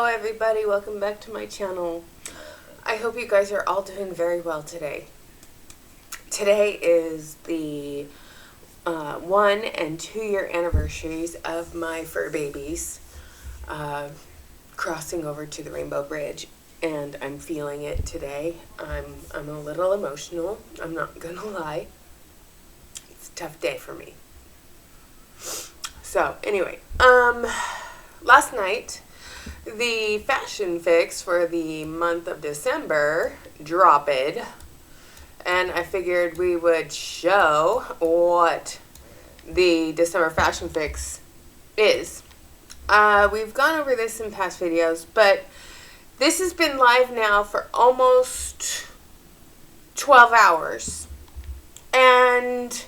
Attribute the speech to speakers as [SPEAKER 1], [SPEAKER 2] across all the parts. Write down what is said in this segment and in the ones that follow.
[SPEAKER 1] everybody, welcome back to my channel. I hope you guys are all doing very well today. Today is the 1 and 2 year anniversaries of my fur babies crossing over to the Rainbow Bridge, and I'm feeling it today. I'm a little emotional, I'm not gonna lie. It's a tough day for me. So anyway, last night the fashion fix for the month of December dropped, and I figured we would show what the December fashion fix is. We've gone over this in past videos, but this has been live now for almost 12 hours, and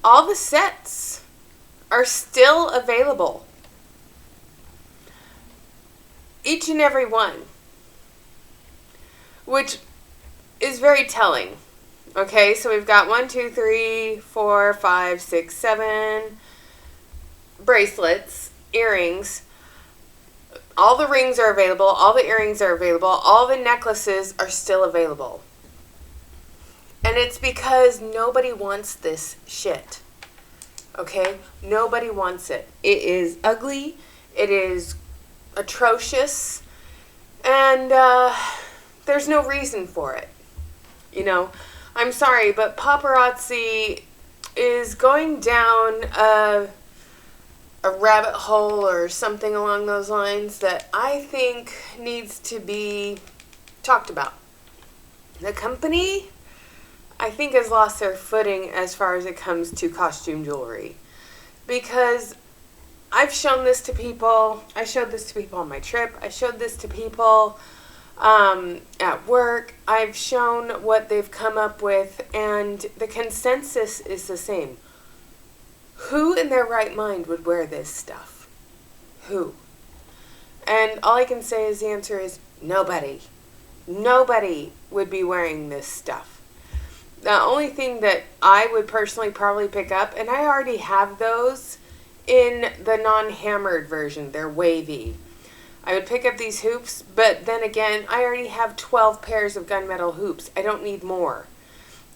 [SPEAKER 1] all the sets are still available. Each and every one. Which is very telling. Okay, so we've got 1, 2, 3, 4, 5, 6, 7 bracelets, earrings. All the rings are available, all the earrings are available, all the necklaces are still available. And it's because nobody wants this shit. Okay? Nobody wants it. It is ugly. It is atrocious. And there's no reason for it. You know, I'm sorry, but paparazzi is going down a rabbit hole or something along those lines that I think needs to be talked about. The company, I think, has lost their footing as far as it comes to costume jewelry, because I've shown this to people. I showed this to people on my trip. I showed this to people at work. I've shown what they've come up with, and the consensus is the same. Who in their right mind would wear this stuff? Who? And all I can say is the answer is nobody. Nobody would be wearing this stuff. The only thing that I would personally probably pick up, and I already have those in the non-hammered version, they're wavy. I would pick up these hoops, but then again, I already have 12 pairs of gunmetal hoops. I don't need more.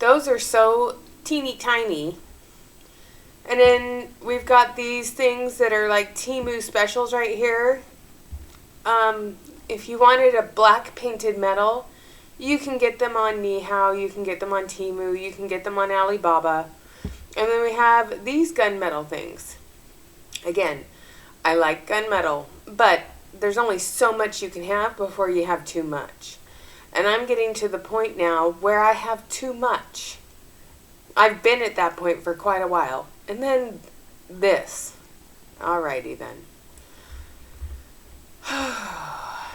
[SPEAKER 1] Those are so teeny tiny. And then we've got these things that are like Temu specials right here. If you wanted a black painted metal, you can get them on Nihao, you can get them on Temu, you can get them on Alibaba. And then we have these gunmetal things. Again, I like gunmetal, but there's only so much you can have before you have too much. And I'm getting to the point now where I have too much. I've been at that point for quite a while. And then this. Alrighty then.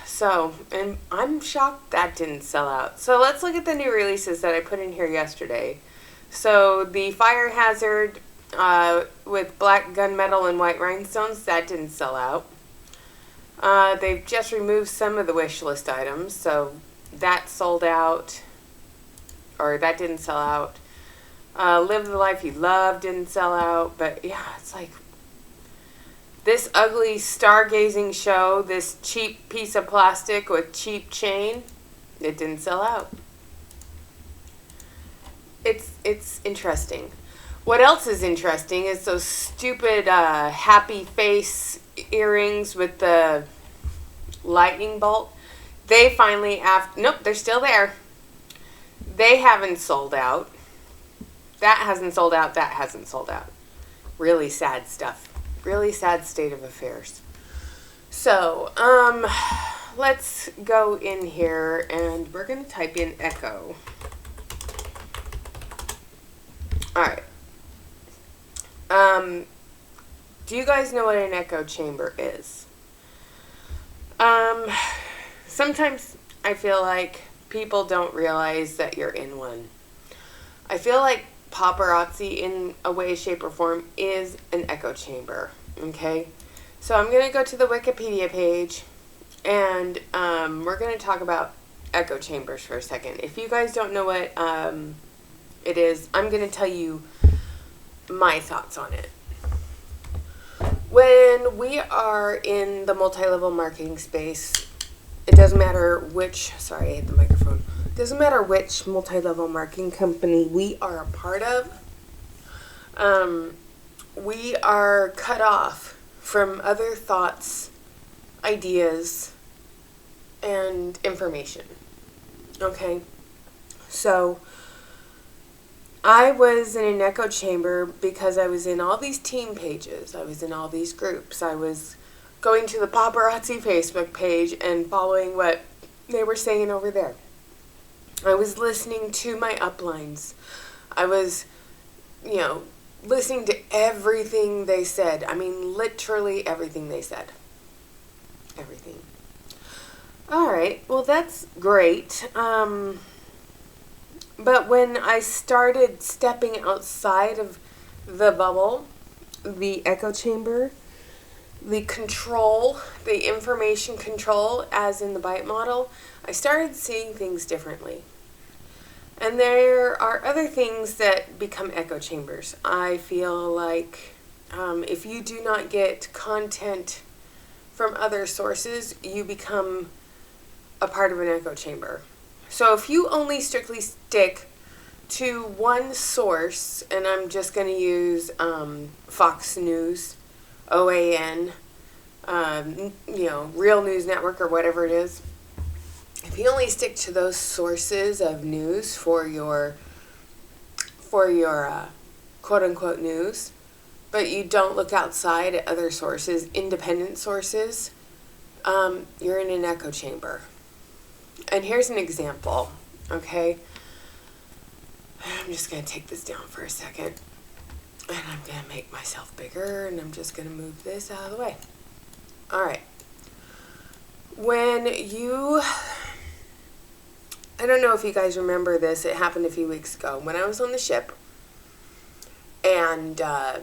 [SPEAKER 1] So, and I'm shocked that didn't sell out. So let's look at the new releases that I put in here yesterday. So the Fire Hazard with black gunmetal and white rhinestones, that didn't sell out. They've just removed some of the wish list items, so that sold out, or that didn't sell out. Live the Life You Love didn't sell out, but yeah, it's like this ugly stargazing show, this cheap piece of plastic with cheap chain, it didn't sell out. It's interesting. What else is interesting is those stupid happy face earrings with the lightning bolt. They finally, nope, they're still there. They haven't sold out. That hasn't sold out. That hasn't sold out. Really sad stuff. Really sad state of affairs. So, let's go in here and we're going to type in echo. Alright. Do you guys know what an echo chamber is? Sometimes I feel like people don't realize that you're in one. I feel like paparazzi, in a way, shape, or form, is an echo chamber. Okay? So I'm going to go to the Wikipedia page, and we're going to talk about echo chambers for a second. If you guys don't know what it is, I'm going to tell you my thoughts on it. When we are in the multi-level marketing space, it doesn't matter which, sorry, I hit the microphone. It doesn't matter which multi-level marketing company we are a part of. We are cut off from other thoughts, ideas, and information. Okay? So, I was in an echo chamber because I was in all these team pages. I was in all these groups. I was going to the paparazzi Facebook page and following what they were saying over there. I was listening to my uplines. I was, listening to everything they said. I mean, literally everything they said. Everything. All right. Well, that's great. But when I started stepping outside of the bubble, the echo chamber, the control, the information control, as in the bite model, I started seeing things differently. And there are other things that become echo chambers. I feel like if you do not get content from other sources, you become a part of an echo chamber. So if you only strictly stick to one source, and I'm just going to use Fox News, OAN, Real News Network, or whatever it is, if you only stick to those sources of news for your quote-unquote news, but you don't look outside at other sources, independent sources, you're in an echo chamber. And here's an example, okay? I'm just going to take this down for a second. And I'm going to make myself bigger, and I'm just going to move this out of the way. All right. I don't know if you guys remember this. It happened a few weeks ago. When I was on the ship, and a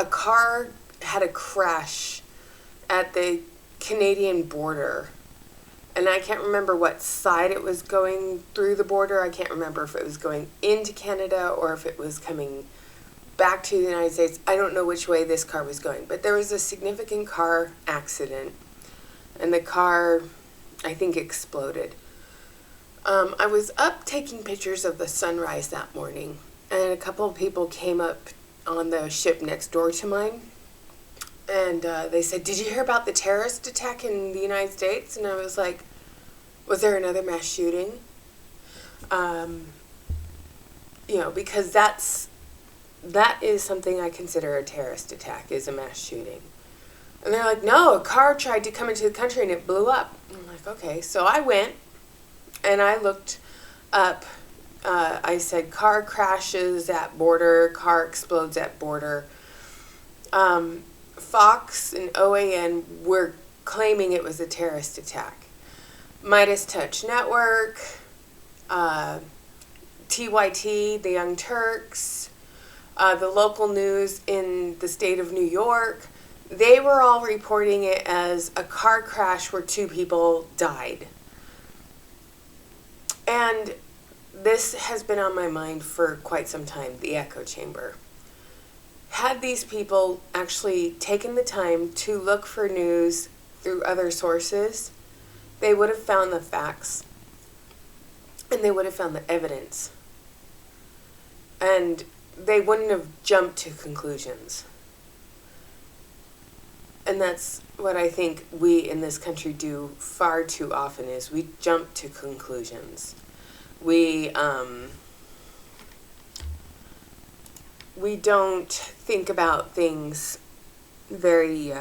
[SPEAKER 1] car had a crash at the Canadian border. And I can't remember what side it was going through the border. I can't remember if it was going into Canada or if it was coming back to the United States. I don't know which way this car was going. But there was a significant car accident. And the car, I think, exploded. I was up taking pictures of the sunrise that morning. And a couple of people came up on the ship next door to mine. And they said, "Did you hear about the terrorist attack in the United States?" And I was like, "Was there another mass shooting?" Because that is something I consider a terrorist attack, is a mass shooting. And they're like, "No, a car tried to come into the country and it blew up." And I'm like, okay. So I went and I looked up. I said, car crashes at border, car explodes at border. Fox and OAN were claiming it was a terrorist attack. Midas Touch Network, TYT, the Young Turks, the local news in the state of New York, they were all reporting it as a car crash where 2 people died. And this has been on my mind for quite some time, the echo chamber. Had these people actually taken the time to look for news through other sources, they would have found the facts and they would have found the evidence. And they wouldn't have jumped to conclusions. And that's what I think we in this country do far too often, is we jump to conclusions. We don't think about things very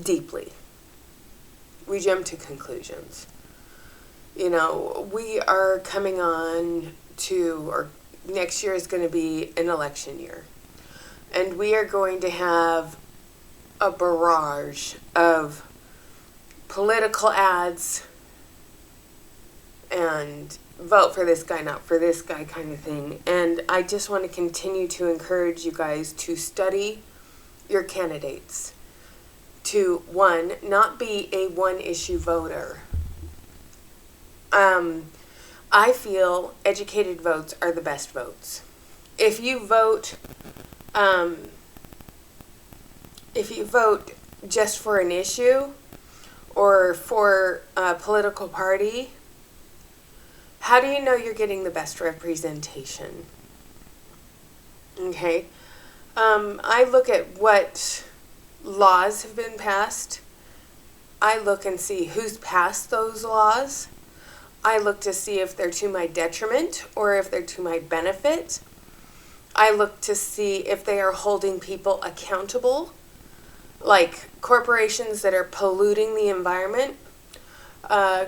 [SPEAKER 1] deeply. We jump to conclusions. We are coming on to, or next year is going to be an election year. And we are going to have a barrage of political ads and vote for this guy, not for this guy kind of thing. And I just want to continue to encourage you guys to study your candidates. To, 1, not be a one-issue voter. I feel educated votes are the best votes. If you vote if you vote just for an issue or for a political party, how do you know you're getting the best representation? Okay. I look at what laws have been passed. I look and see who's passed those laws. I look to see if they're to my detriment or if they're to my benefit. I look to see if they are holding people accountable, like corporations that are polluting the environment,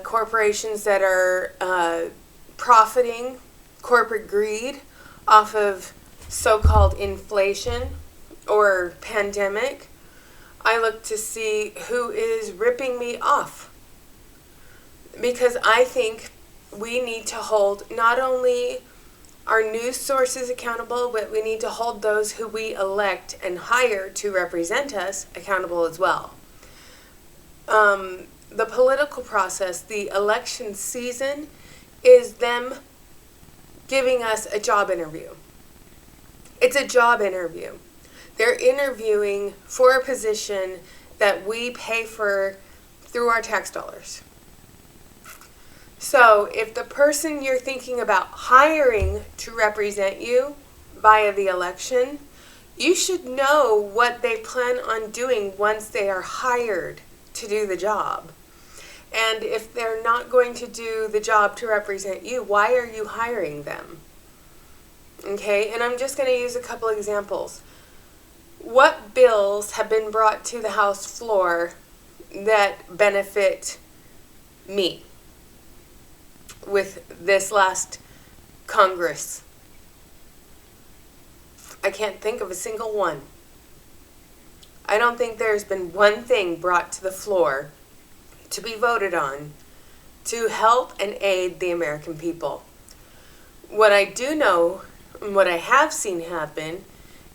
[SPEAKER 1] corporations that are profiting, corporate greed off of so-called inflation or pandemic. I look to see who is ripping me off. Because I think we need to hold not only our news sources accountable, but we need to hold those who we elect and hire to represent us accountable as well. The political process, the election season, is them giving us a job interview. It's a job interview. They're interviewing for a position that we pay for through our tax dollars. So if the person you're thinking about hiring to represent you via the election, you should know what they plan on doing once they are hired to do the job. And if they're not going to do the job to represent you, why are you hiring them? Okay, and I'm just going to use a couple examples. What bills have been brought to the House floor that benefit me with this last Congress? I can't think of a single one. I don't think there's been one thing brought to the floor to be voted on to help and aid the American people. What I do know, and what I have seen happen,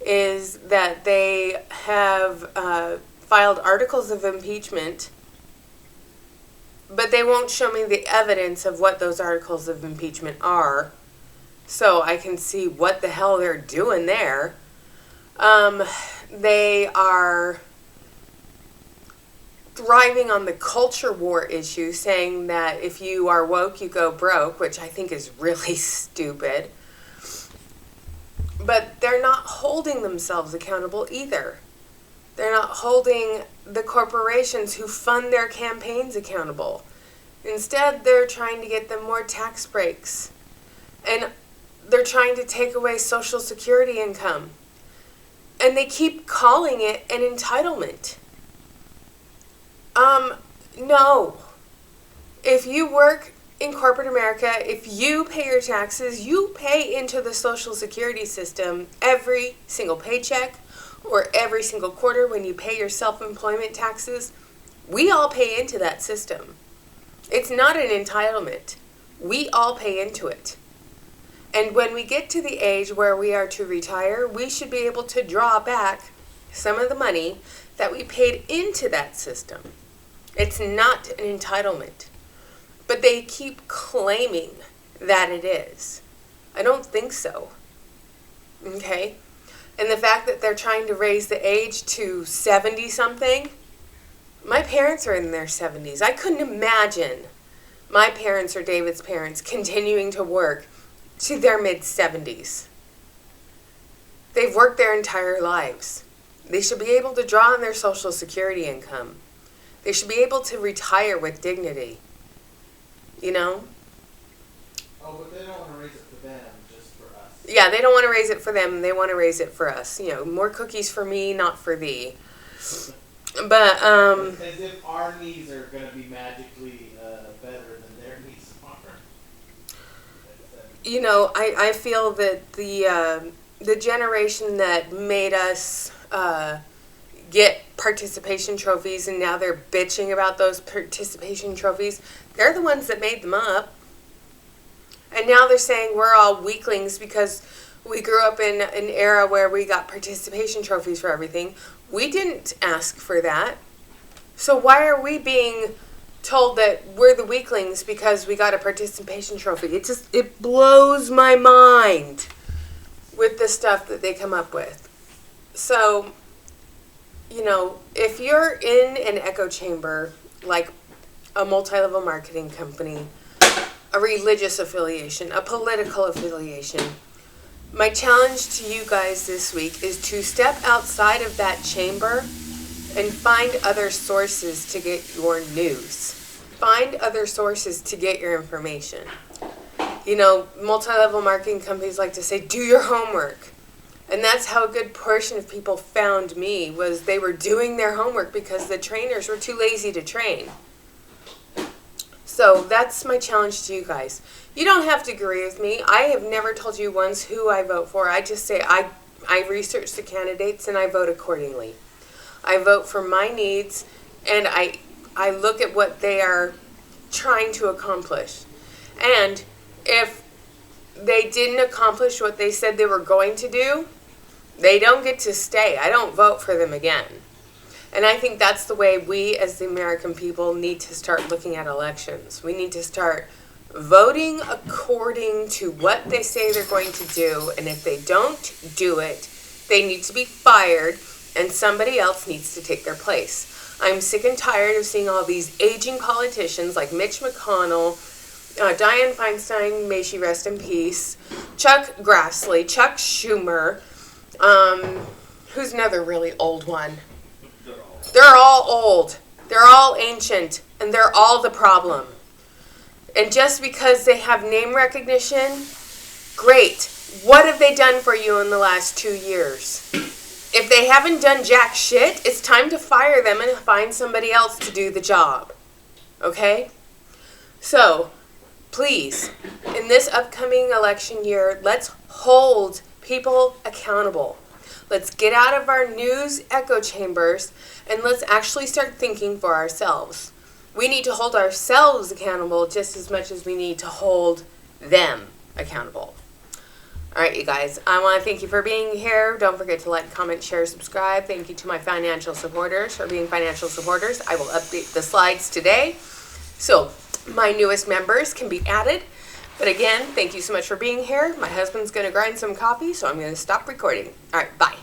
[SPEAKER 1] is that they have filed articles of impeachment, but they won't show me the evidence of what those articles of impeachment are, so I can see what the hell they're doing there. They are thriving on the culture war issue, saying that if you are woke, you go broke, which I think is really stupid. But they're not holding themselves accountable either. They're not holding the corporations who fund their campaigns accountable. Instead, they're trying to get them more tax breaks. And they're trying to take away Social Security income. And they keep calling it an entitlement. No. If you work in corporate America, if you pay your taxes, you pay into the Social Security system every single paycheck or every single quarter when you pay your self-employment taxes. We all pay into that system. It's not an entitlement. We all pay into it. And when we get to the age where we are to retire, we should be able to draw back some of the money that we paid into that system. It's not an entitlement. But they keep claiming that it is. I don't think so. Okay? And the fact that they're trying to raise the age to 70-something, my parents are in their 70s. I couldn't imagine my parents or David's parents continuing to work to their mid-70s. They've worked their entire lives. They should be able to draw on their Social Security income. They should be able to retire with dignity. You know?
[SPEAKER 2] Oh, but they don't want to raise it for them, just for us.
[SPEAKER 1] Yeah, they don't want to raise it for them. They want to raise it for us. You know, more cookies for me, not for thee. But,
[SPEAKER 2] As if our needs are going to be magically better than their needs are.
[SPEAKER 1] You know, I feel that the generation that made us get participation trophies, and now they're bitching about those participation trophies, they're the ones that made them up. And now they're saying we're all weaklings because we grew up in an era where we got participation trophies for everything. We didn't ask for that. So why are we being told that we're the weaklings because we got a participation trophy? It blows my mind with the stuff that they come up with. So, if you're in an echo chamber, like a multi-level marketing company, a religious affiliation, a political affiliation, my challenge to you guys this week is to step outside of that chamber and find other sources to get your news. Find other sources to get your information. Multi-level marketing companies like to say, do your homework. And that's how a good portion of people found me, was they were doing their homework because the trainers were too lazy to train. So that's my challenge to you guys. You don't have to agree with me. I have never told you once who I vote for. I just say I research the candidates and I vote accordingly. I vote for my needs, and I look at what they are trying to accomplish. And if they didn't accomplish what they said they were going to do, they don't get to stay. I don't vote for them again. And I think that's the way we as the American people need to start looking at elections. We need to start voting according to what they say they're going to do. And if they don't do it, they need to be fired and somebody else needs to take their place. I'm sick and tired of seeing all these aging politicians like Mitch McConnell, Dianne Feinstein, may she rest in peace, Chuck Grassley, Chuck Schumer, who's another really old one? They're all old. They're all ancient. And they're all the problem. And just because they have name recognition, great. What have they done for you in the last 2 years? If they haven't done jack shit, it's time to fire them and find somebody else to do the job. Okay? So, please, in this upcoming election year, let's hold people accountable. Let's get out of our news echo chambers and let's actually start thinking for ourselves. We need to hold ourselves accountable just as much as we need to hold them accountable. All right, you guys, I want to thank you for being here. Don't forget to like, comment, share, subscribe. Thank you to my financial supporters for being financial supporters. I will update the slides today, so my newest members can be added. But again, thank you so much for being here. My husband's going to grind some coffee, so I'm going to stop recording. All right, bye.